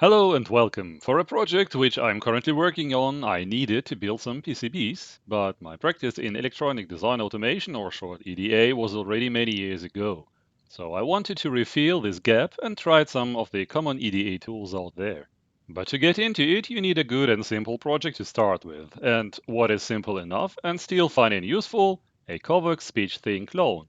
Hello and welcome. For a project which I'm currently working on, I needed to build some PCBs, but my practice in electronic design automation, or short EDA, was already many years ago. So I wanted to refill this gap and tried some of the common EDA tools out there. But to get into it, you need a good and simple project to start with. And what is simple enough and still fun and useful? A Covox Speech Thing clone.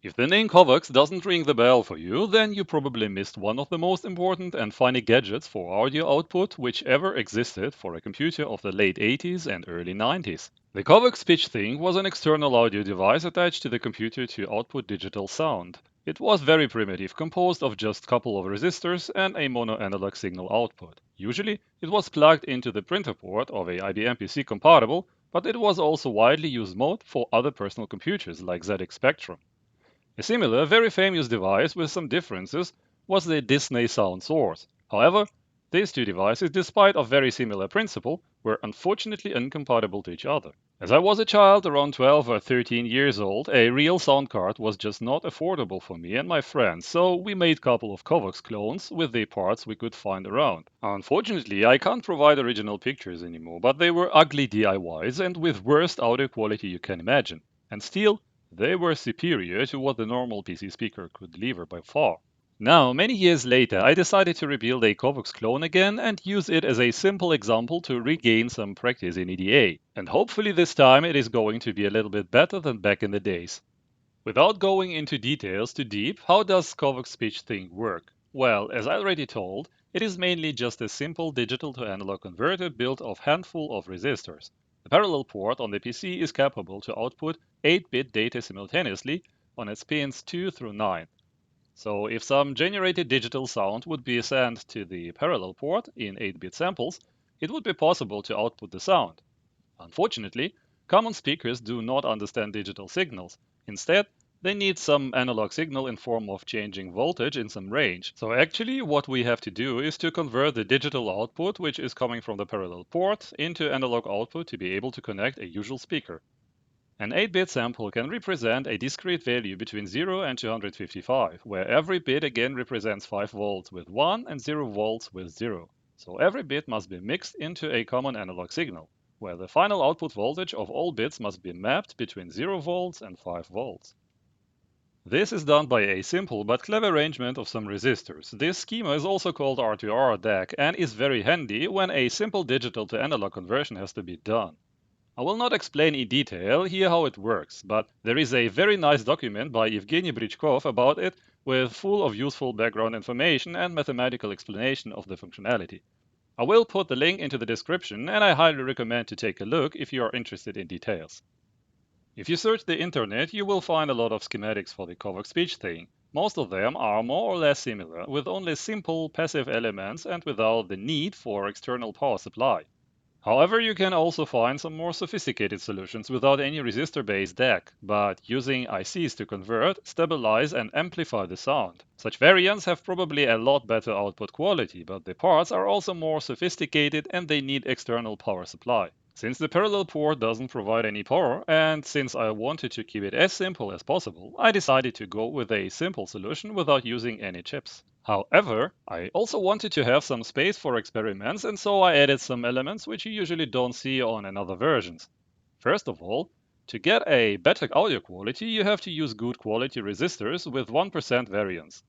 If the name Covox doesn't ring the bell for you, then you probably missed one of the most important and funny gadgets for audio output which ever existed for a computer of the late 80s and early 90s. The Covox Speech Thing was an external audio device attached to the computer to output digital sound. It was very primitive, composed of just a couple of resistors and a mono analog signal output. Usually, it was plugged into the printer port of a IBM PC compatible, but it was also widely used mode for other personal computers like ZX Spectrum. A similar, very famous device with some differences was the Disney Sound Source. However, these two devices, despite of very similar principle, were unfortunately incompatible to each other. As I was a child around 12 or 13 years old, a real sound card was just not affordable for me and my friends, so we made a couple of Covox clones with the parts we could find around. Unfortunately, I can't provide original pictures anymore, but they were ugly DIYs and with worst audio quality you can imagine. And still, they were superior to what the normal PC speaker could deliver by far. Now, many years later, I decided to rebuild a Covox clone again and use it as a simple example to regain some practice in EDA. And hopefully this time it is going to be a little bit better than back in the days. Without going into details too deep, how does Covox Speech Thing work? Well, as I already told, it is mainly just a simple digital to analog converter built of handful of resistors. The parallel port on the PC is capable to output 8-bit data simultaneously on its pins 2 through 9. So if some generated digital sound would be sent to the parallel port in 8-bit samples, it would be possible to output the sound. Unfortunately, common speakers do not understand digital signals. Instead, they need some analog signal in form of changing voltage in some range. So actually what we have to do is to convert the digital output, which is coming from the parallel port, into analog output to be able to connect a usual speaker. An 8-bit sample can represent a discrete value between 0 and 255, where every bit again represents 5 volts with 1 and 0 volts with 0. So every bit must be mixed into a common analog signal, where the final output voltage of all bits must be mapped between 0 volts and 5 volts. This is done by a simple but clever arrangement of some resistors. This schema is also called R2R DAC and is very handy when a simple digital to analog conversion has to be done. I will not explain in detail here how it works, but there is a very nice document by Eugeny Brychkov about it with full of useful background information and mathematical explanation of the functionality. I will put the link into the description and I highly recommend to take a look if you are interested in details. If you search the internet, you will find a lot of schematics for the Covox Speech Thing. Most of them are more or less similar, with only simple passive elements and without the need for external power supply. However, you can also find some more sophisticated solutions without any resistor-based DAC, but using ICs to convert, stabilize and amplify the sound. Such variants have probably a lot better output quality, but the parts are also more sophisticated and they need external power supply. Since the parallel port doesn't provide any power, and since I wanted to keep it as simple as possible, I decided to go with a simple solution without using any chips. However, I also wanted to have some space for experiments, and so I added some elements which you usually don't see on another versions. First of all, to get a better audio quality, you have to use good quality resistors with 1% variance.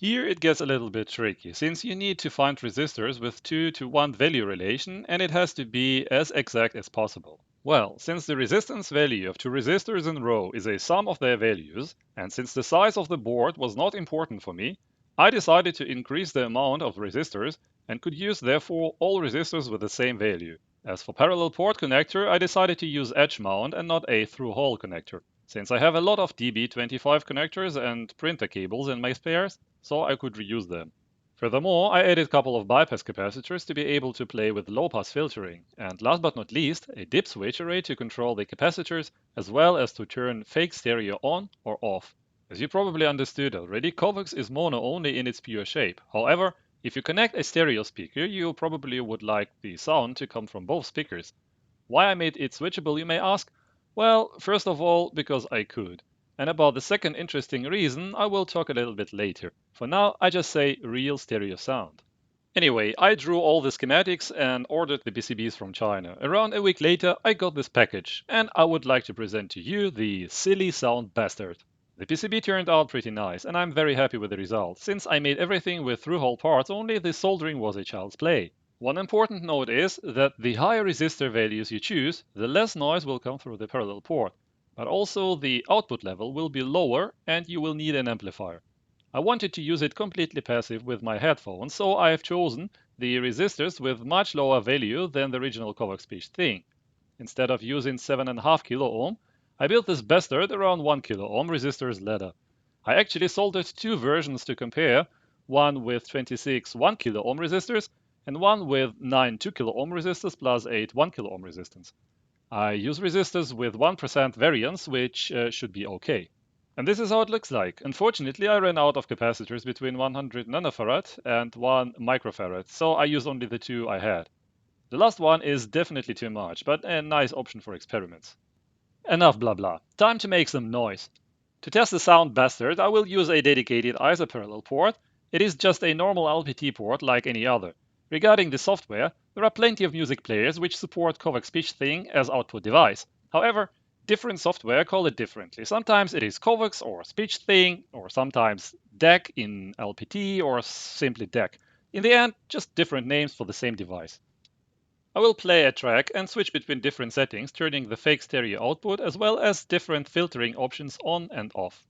Here it gets a little bit tricky, since you need to find resistors with 2 to 1 value relation and it has to be as exact as possible. Well, since the resistance value of two resistors in a row is a sum of their values, and since the size of the board was not important for me, I decided to increase the amount of resistors and could use therefore all resistors with the same value. As for parallel port connector, I decided to use edge mount and not a through-hole connector, since I have a lot of DB25 connectors and printer cables in my spares, so I could reuse them. Furthermore, I added a couple of bypass capacitors to be able to play with low-pass filtering, and last but not least, a dip switch array to control the capacitors, as well as to turn fake stereo on or off. As you probably understood already, Covox is mono only in its pure shape. However, if you connect a stereo speaker, you probably would like the sound to come from both speakers. Why I made it switchable, you may ask? Well, first of all, because I could. And about the second interesting reason, I will talk a little bit later. For now, I just say real stereo sound. Anyway, I drew all the schematics and ordered the PCBs from China. Around a week later, I got this package, and I would like to present to you the Silly Sound Bastard. The PCB turned out pretty nice, and I'm very happy with the result. Since I made everything with through-hole parts, only the soldering was a child's play. One important note is that the higher resistor values you choose, the less noise will come through the parallel port. But also the output level will be lower and you will need an amplifier. I wanted to use it completely passive with my headphones, so I have chosen the resistors with much lower value than the original Covox Speech Thing. Instead of using 7.5 kilo ohm, I built this bastard around 1 kilo ohm resistors ladder. I actually soldered two versions to compare, one with 26 1 kilo ohm resistors and one with 9 2 kilo ohm resistors plus 8 1 kilo ohm resistance. I use resistors with 1% variance, which should be okay. And this is how it looks like. Unfortunately, I ran out of capacitors between 100 nanofarad and 1 microfarad, so I used only the two I had. The last one is definitely too much, but a nice option for experiments. Enough blah blah. Time to make some noise. To test the sound bastard, I will use a dedicated isoparallel port. It is just a normal LPT port like any other. Regarding the software, there are plenty of music players which support Covox Speech Thing as output device. However, different software call it differently. Sometimes it is Covox or Speech Thing, or sometimes DAC in LPT, or simply DAC. In the end, just different names for the same device. I will play a track and switch between different settings, turning the fake stereo output as well as different filtering options on and off.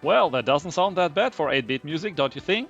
Well, that doesn't sound that bad for 8-bit music, don't you think?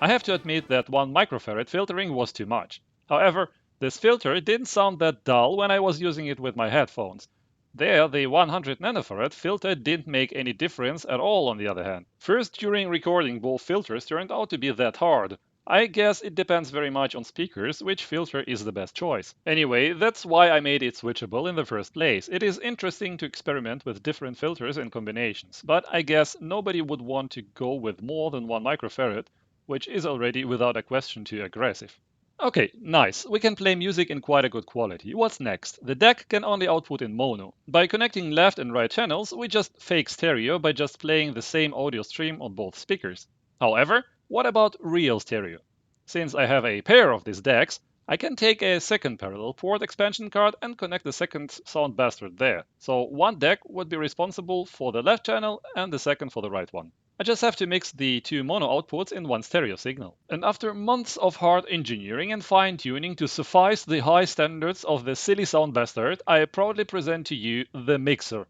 I have to admit that 1 microfarad filtering was too much. However, this filter didn't sound that dull when I was using it with my headphones. There, the 100 nanofarad filter didn't make any difference at all on the other hand. First, during recording, both filters turned out to be that hard. I guess it depends very much on speakers which filter is the best choice. Anyway, that's why I made it switchable in the first place. It is interesting to experiment with different filters and combinations, but I guess nobody would want to go with more than 1 microfarad, which is already without a question too aggressive. Okay, nice. We can play music in quite a good quality. What's next? The DAC can only output in mono. By connecting left and right channels, we just fake stereo by just playing the same audio stream on both speakers. However, what about real stereo? Since I have a pair of these DACs, I can take a second parallel port expansion card and connect the second sound bastard there. So one DAC would be responsible for the left channel and the second for the right one. I just have to mix the two mono outputs in one stereo signal. And after months of hard engineering and fine-tuning to suffice the high standards of the silly sound bastard, I proudly present to you the mixer.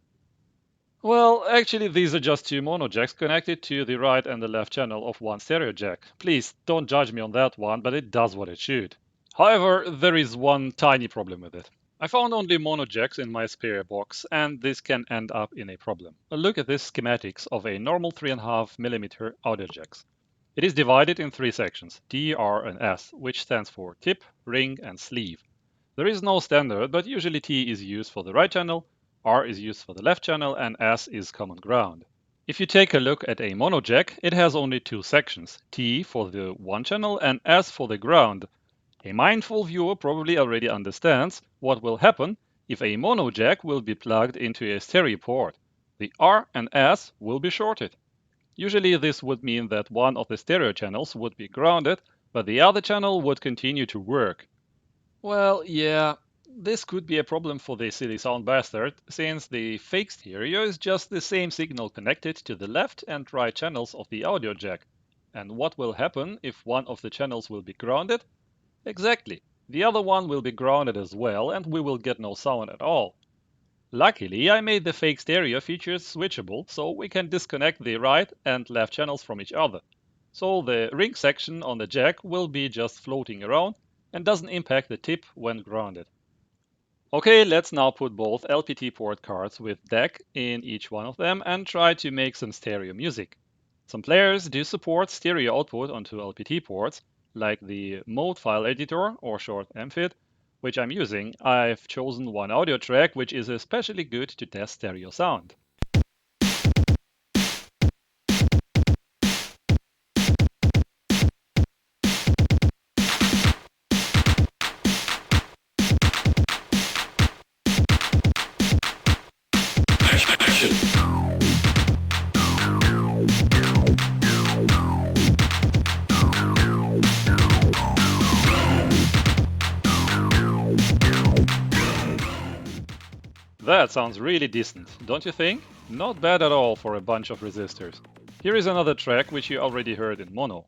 Well, actually these are just two mono jacks connected to the right and the left channel of one stereo jack. Please don't judge me on that one, but it does what it should. However, there is one tiny problem with it. I found only mono jacks in my spare box, and this can end up in a problem. Look at this schematics of a normal 3.5mm audio jacks. It is divided in three sections, T, R, and S, which stands for tip, ring, and sleeve. There is no standard, but usually T is used for the right channel, R is used for the left channel, and S is common ground. If you take a look at a mono jack, it has only two sections, T for the one channel and S for the ground. A mindful viewer probably already understands what will happen if a mono jack will be plugged into a stereo port. The R and S will be shorted. Usually this would mean that one of the stereo channels would be grounded, but the other channel would continue to work. Well, yeah, this could be a problem for the silly sound bastard, since the fake stereo is just the same signal connected to the left and right channels of the audio jack. And what will happen if one of the channels will be grounded? Exactly. The other one will be grounded as well, and we will get no sound at all. Luckily, I made the fake stereo features switchable, so we can disconnect the right and left channels from each other. So the ring section on the jack will be just floating around and doesn't impact the tip when grounded. Okay, let's now put both LPT port cards with DAC in each one of them and try to make some stereo music. Some players do support stereo output onto LPT ports, like the Mode File Editor, or short MFID, which I'm using. I've chosen one audio track which is especially good to test stereo sound. That sounds really decent, don't you think? Not bad at all for a bunch of resistors. Here is another track which you already heard in mono.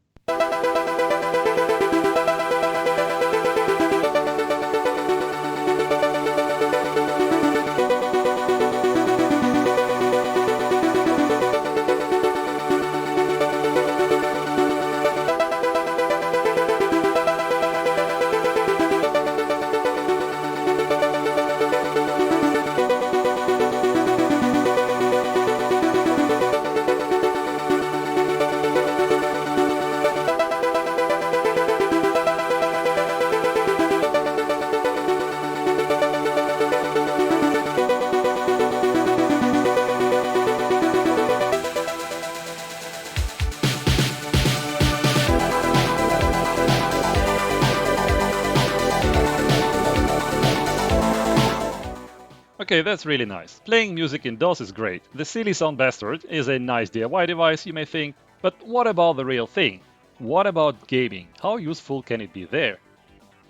Okay, that's really nice. Playing music in DOS is great. The silly sound bastard is a nice DIY device, you may think, but what about the real thing? What about gaming? How useful can it be there?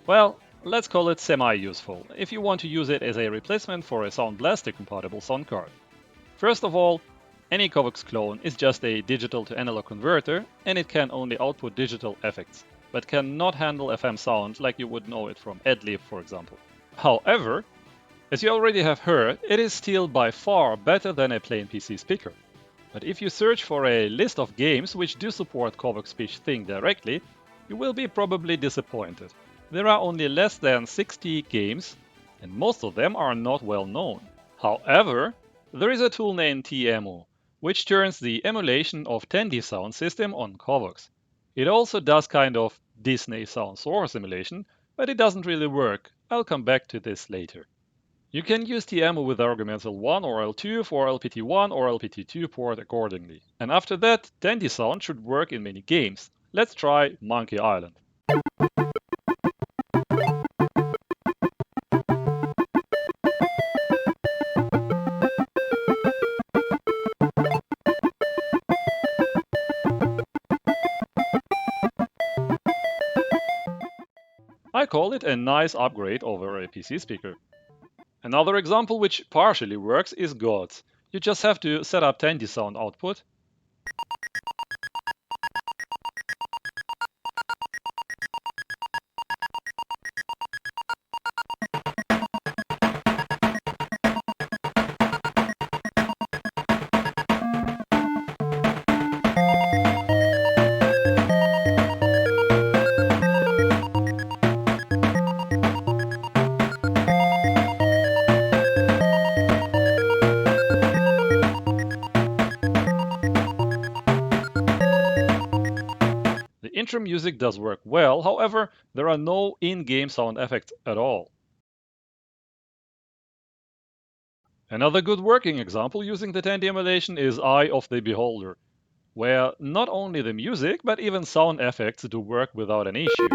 Well, let's call it semi-useful, if you want to use it as a replacement for a Sound Blaster compatible sound card. First of all, any Covox clone is just a digital to analog converter, and it can only output digital effects, but cannot handle FM sound like you would know it from Adlib, for example. However, as you already have heard, it is still by far better than a plain PC speaker. But if you search for a list of games which do support Covox Speech Thing directly, you will be probably disappointed. There are only less than 60 games, and most of them are not well known. However, there is a tool named TEMU, which turns the emulation of Tandy sound system on Covox. It also does kind of Disney sound source emulation, but it doesn't really work. I'll come back to this later. You can use TMU with arguments L1 or L2 for LPT1 or LPT2 port accordingly. And after that, Tandy sound should work in many games. Let's try Monkey Island. I call it a nice upgrade over a PC speaker. Another example which partially works is Gods. You just have to set up Tandy sound output. The intro music does work well, however, there are no in-game sound effects at all. Another good working example using the Tandy emulation is Eye of the Beholder, where not only the music but even sound effects do work without an issue.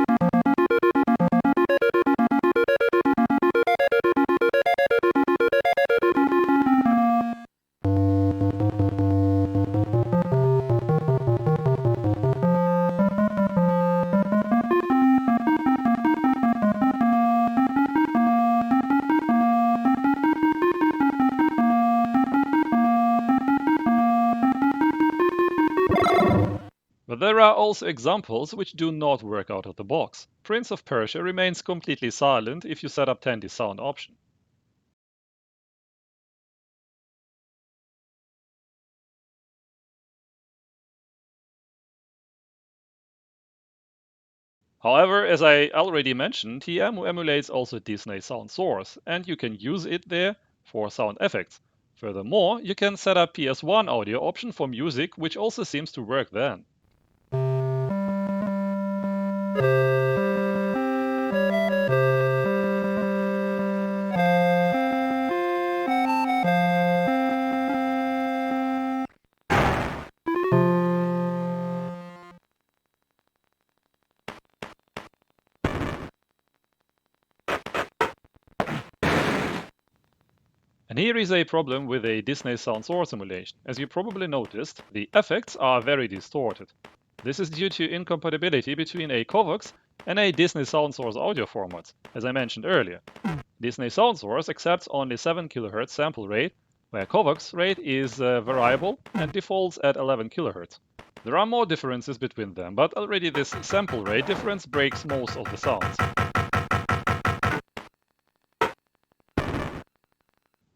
There are also examples which do not work out of the box. Prince of Persia remains completely silent if you set up 10D sound option. However, as I already mentioned, TMU emulates also Disney sound source, and you can use it there for sound effects. Furthermore, you can set up PS1 audio option for music, which also seems to work then. And here is a problem with a Disney sound source emulation. As you probably noticed, the effects are very distorted. This is due to incompatibility between a Covox and a Disney sound source audio formats, as I mentioned earlier. Disney sound source accepts only 7 kHz sample rate, where Covox rate is variable and defaults at 11 kHz. There are more differences between them, but already this sample rate difference breaks most of the sounds.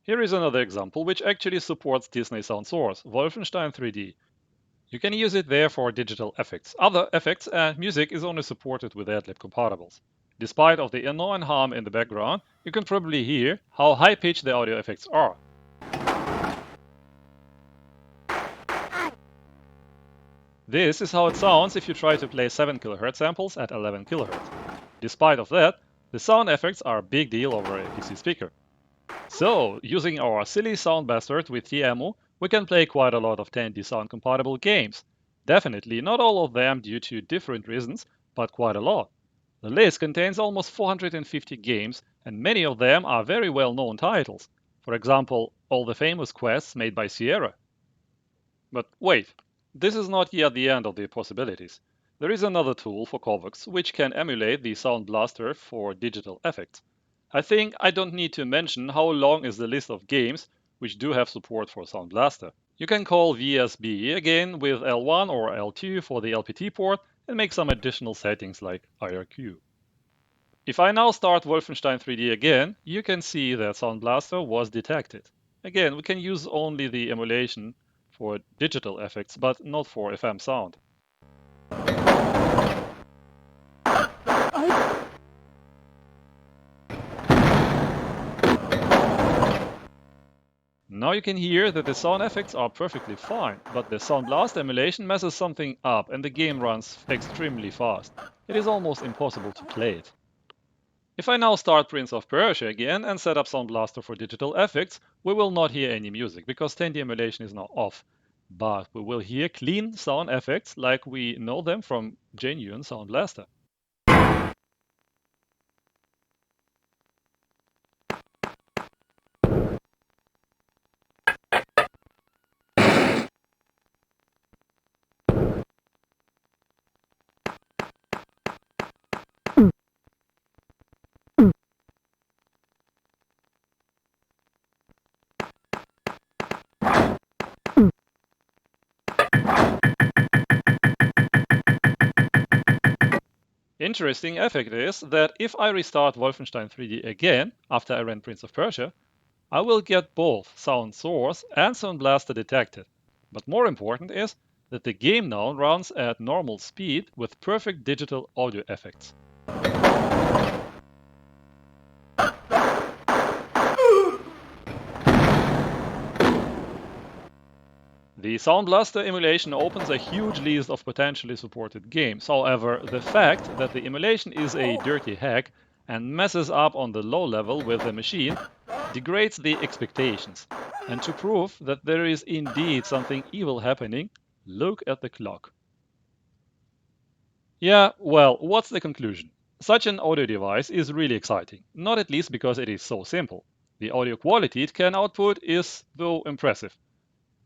Here is another example which actually supports Disney sound source, Wolfenstein 3D. You can use it there for digital effects. Other effects and music is only supported with AdLib compatibles. Despite of the annoying hum in the background, you can probably hear how high-pitched the audio effects are. This is how it sounds if you try to play 7 kHz samples at 11 kHz. Despite of that, the sound effects are a big deal over a PC speaker. So, using our silly sound bastard with TMU, we can play quite a lot of 10D sound compatible games. Definitely not all of them due to different reasons, but quite a lot. The list contains almost 450 games, and many of them are very well known titles. For example, all the famous quests made by Sierra. But wait, this is not yet the end of the possibilities. There is another tool for Covox which can emulate the Sound Blaster for digital effects. I think I don't need to mention how long is the list of games which do have support for Sound Blaster. You can call VSB again with L1 or L2 for the LPT port and make some additional settings like IRQ. If I now start Wolfenstein 3D again, you can see that Sound Blaster was detected. Again, we can use only the emulation for digital effects, but not for FM sound. Now you can hear that the sound effects are perfectly fine, but the Sound Blast emulation messes something up and the game runs extremely fast. It is almost impossible to play it. If I now start Prince of Persia again and set up Sound Blaster for digital effects, we will not hear any music because 10D emulation is now off. But we will hear clean sound effects like we know them from genuine Sound Blaster. Interesting effect is that if I restart Wolfenstein 3D again after I ran Prince of Persia, I will get both sound source and sound blaster detected. But more important is that the game now runs at normal speed with perfect digital audio effects. The Sound Blaster emulation opens a huge list of potentially supported games. However, the fact that the emulation is a dirty hack and messes up on the low level with the machine degrades the expectations. And to prove that there is indeed something evil happening, look at the clock. Yeah, well, what's the conclusion? Such an audio device is really exciting, not at least because it is so simple. The audio quality it can output is, though, impressive.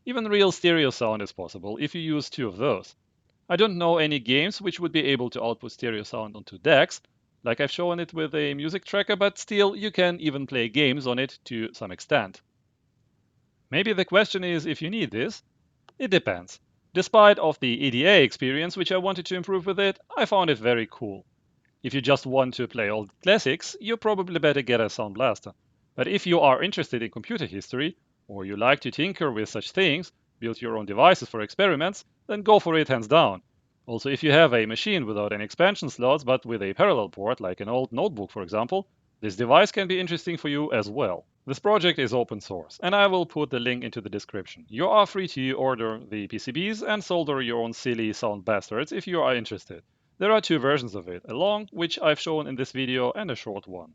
Even real stereo sound is possible if you use two of those. I don't know any games which would be able to output stereo sound onto decks, like I've shown it with a music tracker, but still you can even play games on it to some extent. Maybe the question is if you need this. It depends. Despite of the EDA experience which I wanted to improve with it, I found it very cool. If you just want to play old classics, you probably better get a Sound Blaster. But if you are interested in computer history, or you like to tinker with such things, build your own devices for experiments, then go for it hands down. Also, if you have a machine without any expansion slots but with a parallel port, like an old notebook for example, this device can be interesting for you as well. This project is open source, and I will put the link into the description. You are free to order the PCBs and solder your own silly sound bastards if you are interested. There are two versions of it, a long, which I've shown in this video, and a short one.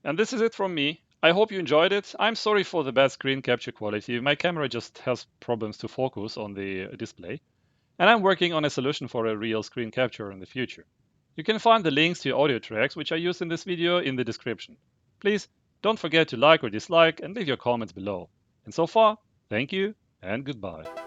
And this is it from me. I hope you enjoyed it. I'm sorry for the bad screen capture quality. My camera just has problems to focus on the display. And I'm working on a solution for a real screen capture in the future. You can find the links to audio tracks which I used in this video in the description. Please don't forget to like or dislike and leave your comments below. And so far, thank you and goodbye.